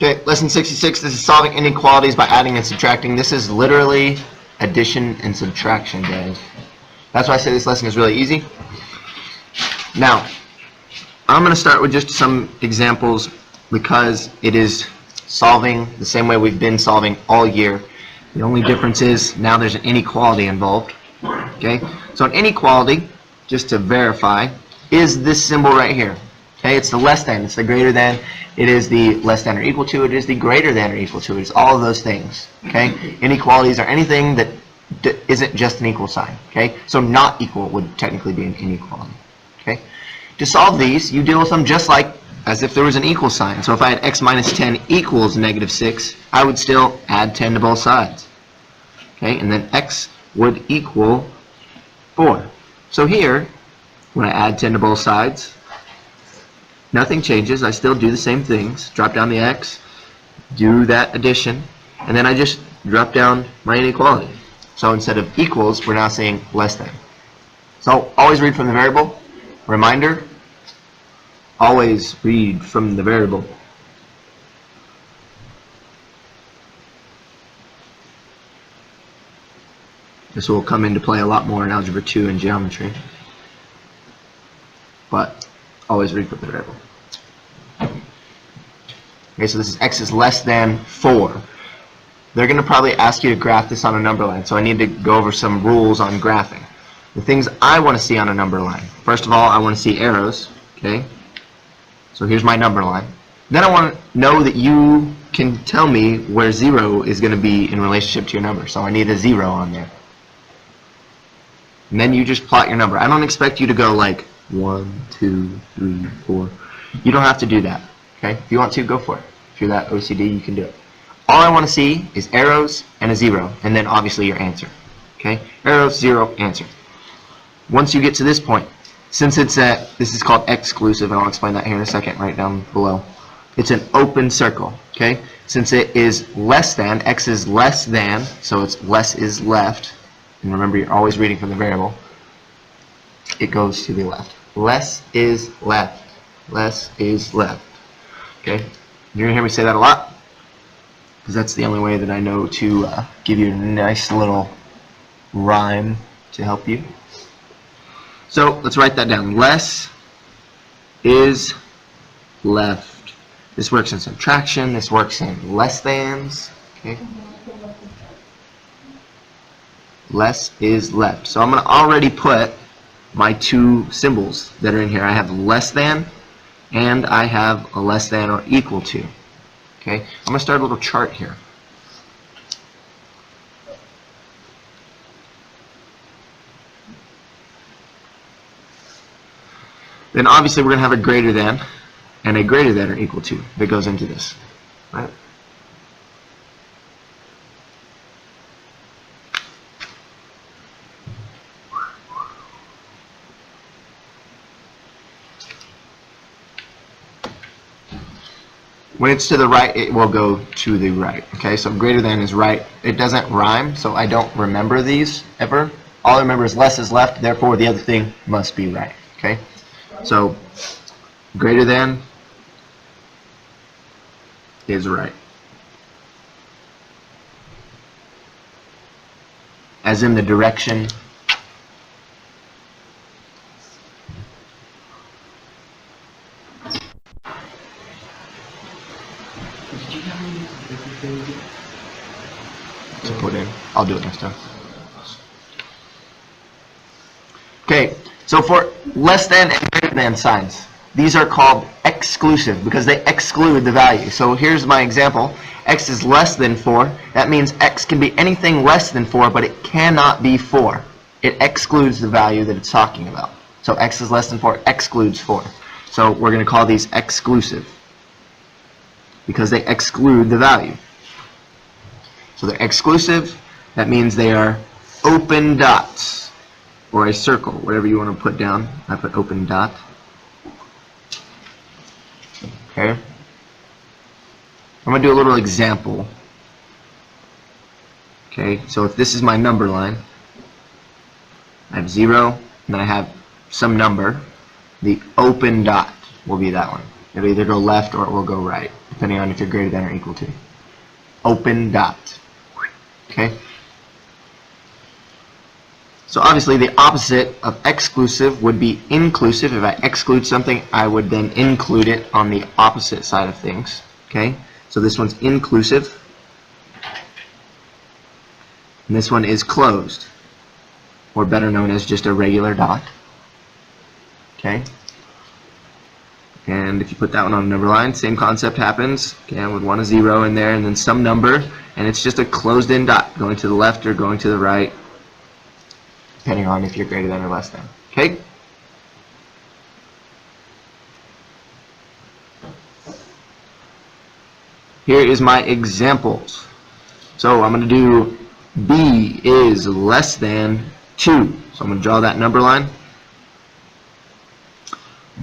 Okay, lesson 66, this is solving inequalities by adding and subtracting. This is literally addition and subtraction, guys. That's why I say this lesson is really easy. Now, I'm going to start with just some examples because it is solving the same way we've been solving all year. The only difference is now there's an inequality involved. Okay, so an inequality, just to verify, is this symbol right here. Okay, it's the less than, it's the greater than, it is the less than or equal to, it is the greater than or equal to, it's all of those things. Okay, inequalities are anything that isn't just an equal sign. Okay, so not equal would technically be an inequality. Okay, to solve these, you deal with them just like as if there was an equal sign. So if I had x minus 10 equals negative 6, I would still add 10 to both sides. Okay, and then x would equal 4. So here, when I add 10 to both sides, nothing changes. I still do the same things. Drop down the x, do that addition, and then I just drop down my inequality. So instead of equals, we're now saying less than. So always read from the variable. Reminder, always read from the variable. This will come into play a lot more in Algebra 2 and geometry. But always read from the variable. Okay, so this is x is less than 4. They're going to probably ask you to graph this on a number line, so I need to go over some rules on graphing. The things I want to see on a number line. First of all, I want to see arrows. Okay, so here's my number line. Then I want to know that you can tell me where 0 is going to be in relationship to your number. So I need a 0 on there. And then you just plot your number. I don't expect you to go like 1, 2, 3, 4. You don't have to do that. Okay? If you want to, go for it. If you're that OCD, you can do it. All I want to see is arrows and a 0, and then obviously your answer. Okay? Arrows, 0, answer. Once you get to this point, since it's this is called exclusive, and I'll explain that here in a second, right down below. It's an open circle. Okay? Since it is less than, x is less than, so it's less is left. And remember, you're always reading from the variable. It goes to the left. Less is left. Less is left. Okay? You're going to hear me say that a lot, because that's the only way that I know to give you a nice little rhyme to help you. So let's write that down. Less is left. This works in subtraction. This works in less thans. Okay? Less is left. So I'm going to already put my two symbols that are in here. I have less than, and I have a less than or equal to. Okay? I'm going to start a little chart here. Then obviously we're going to have a greater than and a greater than or equal to that goes into this. Right? When it's to the right, it will go to the right. Okay, so greater than is right. It doesn't rhyme, so I don't remember these ever. All I remember is less is left, therefore the other thing must be right. Okay, so greater than is right. As in the direction to put in. I'll do it next time. Okay, so for less than and greater than signs, these are called exclusive because they exclude the value. So here's my example. X is less than 4. That means x can be anything less than 4, but it cannot be 4. It excludes the value that it's talking about. So x is less than 4 excludes 4. So we're going to call these exclusive because they exclude the value. So they're exclusive. That means they are open dots or a circle, whatever you want to put down. I put open dot. Okay. I'm going to do a little example. Okay, so if this is my number line, I have 0, and then I have some number. The open dot will be that one. It'll either go left or it will go right, depending on if you're greater than or equal to. Open dot. Okay? So obviously the opposite of exclusive would be inclusive. If I exclude something, I would then include it on the opposite side of things. Okay? So this one's inclusive. And this one is closed, or better known as just a regular dot. Okay? And if you put that one on a number line, same concept happens. Okay, I would want a 0 in there and then some number, and it's just a closed-in dot going to the left or going to the right, depending on if you're greater than or less than. Okay? Here is my examples. So I'm going to do B is less than 2. So I'm going to draw that number line.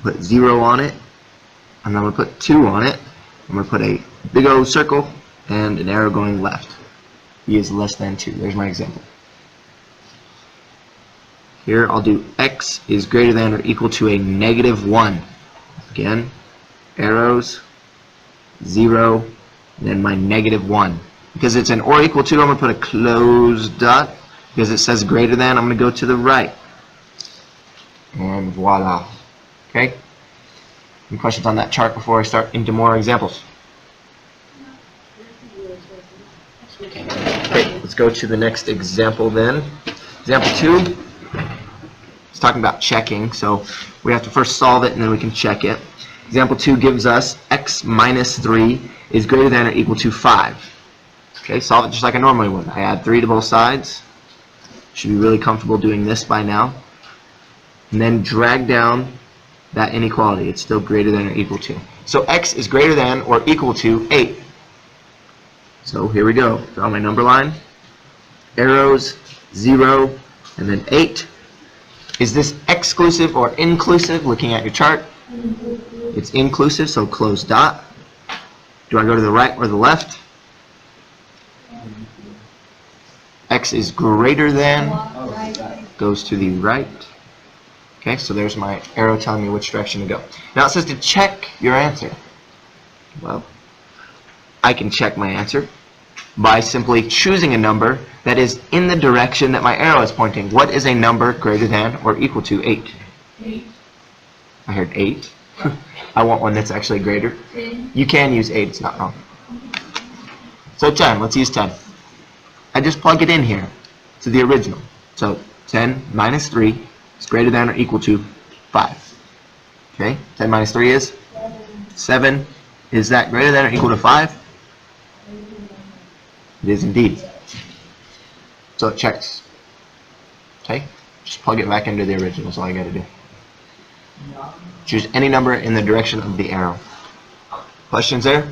Put 0 on it. And I'm going to put 2 on it. I'm going to put a big O circle and an arrow going left. B is less than 2. There's my example. Here I'll do X is greater than or equal to a negative 1. Again, arrows, 0, and then my negative 1. Because it's an or equal to, I'm going to put a closed dot. Because it says greater than, I'm going to go to the right. And voila. Okay? Any questions on that chart before I start into more examples? Okay, let's go to the next example then. Example 2. It's talking about checking, so we have to first solve it and then we can check it. Example 2 gives us x minus 3 is greater than or equal to 5. Okay, solve it just like I normally would. I add 3 to both sides. Should be really comfortable doing this by now. And then drag down that inequality. It's still greater than or equal to. So x is greater than or equal to 8. So here we go. Draw my number line. Arrows, 0, and then 8. Is this exclusive or inclusive? Looking at your chart. It's inclusive, so close dot. Do I go to the right or the left? X is greater than, goes to the right. Okay, so there's my arrow telling me which direction to go. Now it says to check your answer. Well, I can check my answer by simply choosing a number that is in the direction that my arrow is pointing. What is a number greater than or equal to 8? 8. I heard 8. I want one that's actually greater. 10. You can use 8, it's not wrong. So 10, let's use 10. I just plug it in here to the original. So 10 minus 3 is greater than or equal to 5. Okay, 10 minus 3 is 7. Is that greater than or equal to 5? It is indeed. So it checks. Okay, just plug it back into the original is all you got to do. Choose any number in the direction of the arrow. Questions there?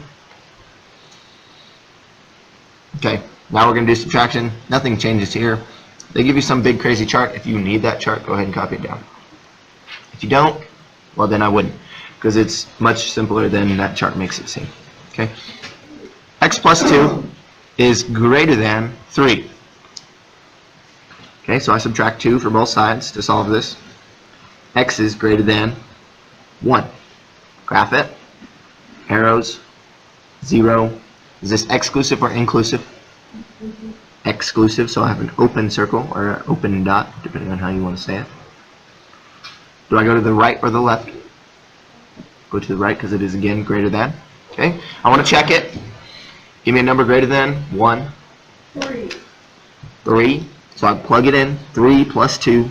Okay, now we're going to do subtraction. Nothing changes here. They give you some big crazy chart. If you need that chart, go ahead and copy it down. If you don't, well then I wouldn't, because it's much simpler than that chart makes it seem. Okay, x plus 2 is greater than 3. Okay, so I subtract 2 for both sides to solve this. X is greater than 1. Graph it. Arrows, 0. Is this exclusive or inclusive? Exclusive, so I have an open circle or an open dot, depending on how you want to say it. Do I go to the right or the left? Go to the right because it is again greater than. Okay, I want to check it. Give me a number greater than 1. 3. 3. So I plug it in. 3 plus 2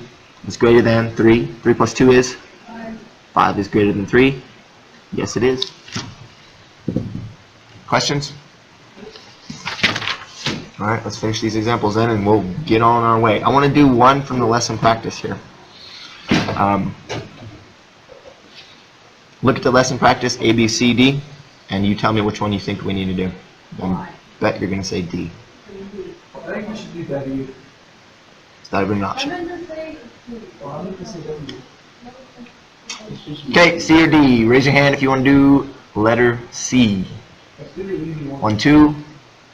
is greater than 3. 3 plus 2 is? 5. 5 is greater than 3. Yes, it is. Questions? All right, let's finish these examples then, and we'll get on our way. I want to do one from the lesson practice here. Look at the lesson practice A, B, C, D, and you tell me which one you think we need to do. I bet you're going to say D. I think we should do W. Is that even an I option? meant to say Well, I'm going to say W. Okay, C or D. Raise your hand if you want to do letter C. Let's do the easy one. 1, 2,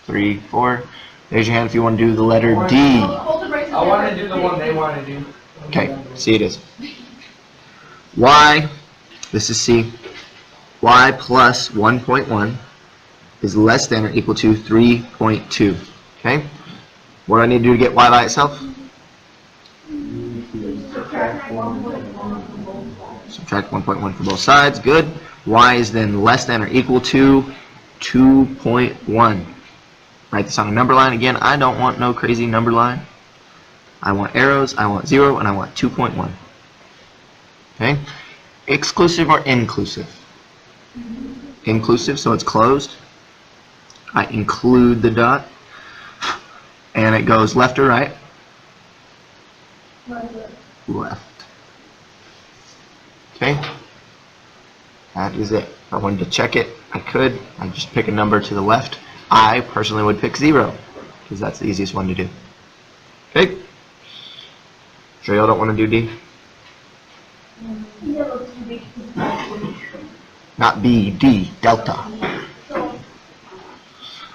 3, 4. Raise your hand if you want to do the letter D. hold the braces I want to down. do the one they want to do. Okay, C it is. Y, this is C. y plus 1.1 is less than or equal to 3.2. Okay? What do I need to do to get y by itself? Subtract 1.1 from both sides. Subtract 1.1 from both sides. Good. Y is then less than or equal to 2.1. Write this on a number line. Again, I don't want no crazy number line. I want arrows, I want 0, and I want 2.1. Okay? Exclusive or inclusive? Inclusive, so it's closed. I include the dot. And it goes left or right? Left. Okay? That is it. If I wanted to check it, I could. I'd just pick a number to the left. I personally would pick 0, because that's the easiest one to do. Okay? Sure y'all don't want to do D? Not B, D, delta.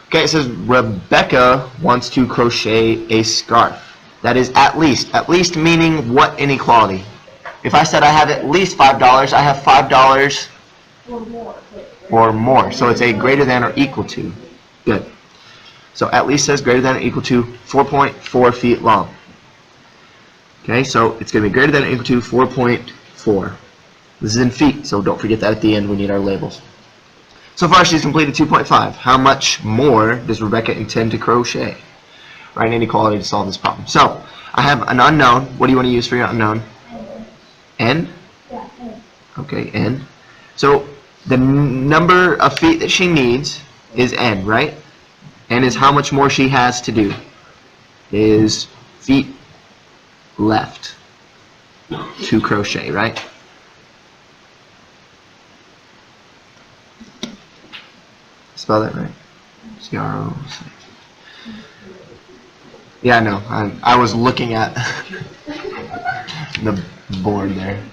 Okay, it says Rebecca wants to crochet a scarf. That is at least meaning what inequality? If I said I have at least $5, I have $5 Or more. or more. So it's a greater than or equal to. Good. So at least says greater than or equal to 4.4 feet long. Okay, so it's going to be greater than or equal to 4.4. This is in feet, so don't forget that at the end we need our labels. So far she's completed 2.5. How much more does Rebecca intend to crochet? Write an inequality to solve this problem. So I have an unknown. What do you want to use for your unknown? N? Yeah, N. Okay, N. So the number of feet that she needs is N, right? N is how much more she has to do. Is feet left to crochet, right? Spell that right. C-R-O-C. Yeah, I know. I was looking at the board there.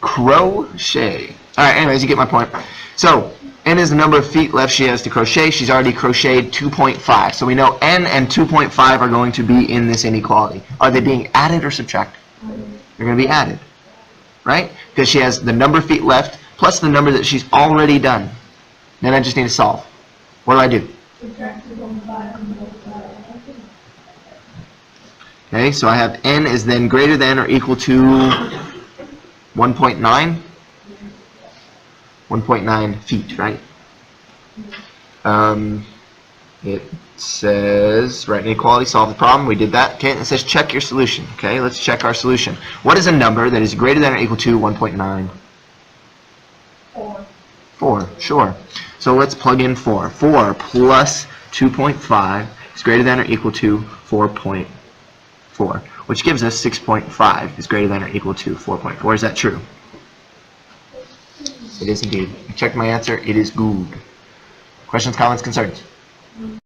Crochet. Alright, anyways, you get my point. So, N is the number of feet left she has to crochet. She's already crocheted 2.5. So we know N and 2.5 are going to be in this inequality. Are they being added or subtracted? They're going to be added. Right? Because she has the number of feet left plus the number that she's already done. Then I just need to solve. What do I do? Subtract 2.5 from both sides. Okay, so I have N is then greater than or equal to 1.9? 1.9 feet, right? It says, write an equality, solve the problem. We did that. Okay, it says check your solution. Okay, let's check our solution. What is a number that is greater than or equal to 1.9? 4. 4, sure. So let's plug in 4. 4 plus 2.5 is greater than or equal to 4.4, which gives us 6.5 is greater than or equal to 4.4. Is that true? It is indeed. I checked my answer. It is good. Questions, comments, concerns?